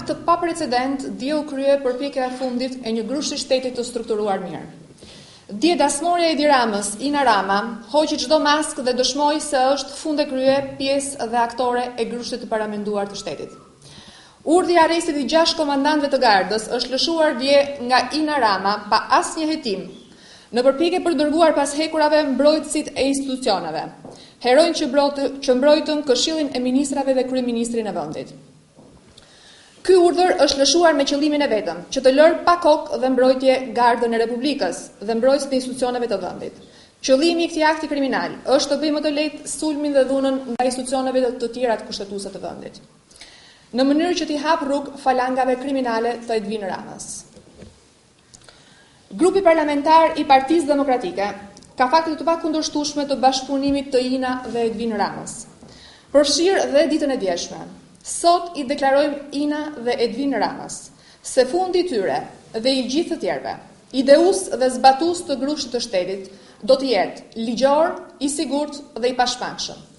akt të paprecedent, dje u krye përpjekja e fundit e një grushti shtetit të strukturuar mirë. Dje dasmorja e Edi Ramës, Ina Rama, hoqi çdo mask dhe dëshmoi se është funde krye pjesë dhe aktore e grushtit të paramenduar të shtetit. Urdhri i arrestit i 6 komandantëve të gardës është lëshuar dje nga Ina Rama pa asnjë hetim, në përpjekje për dërguar pas hekurave mbrojtësit e institucioneve, heronj që mbrojtën Këshillin e Ministrave dhe Kryeministrin e vendit. Ky urdhër është lëshuar me qëllimin e vetëm, që të lërë pa kokë dhe mbrojtje Gardën e Republikës dhe mbrojtësit e institucioneve të vendit. Qëllimi i këtij akti kriminal është të bëjë më të lehtë sulmin dhe dhunën nga institucioneve të tjera të kushtetuese të vendit, në mënyrë që t'i hap rrugë falangave kriminale të Edvin Ramës. Grupi parlamentar i Partisë Demokratike ka fakte të pakundërshtueshme të bashkëpunimit të Ina dhe Edvin Ramës. Përfshirë dhe ditën e djeshme, sot i deklarojmë Ina dhe Edvin Ramës se fundi i tyre dhe i gjithë të tjerëve, ideus dhe zbatus të grushtit të shtetit, do të jetë ligjor, i sigurt dhe i pashmangshëm.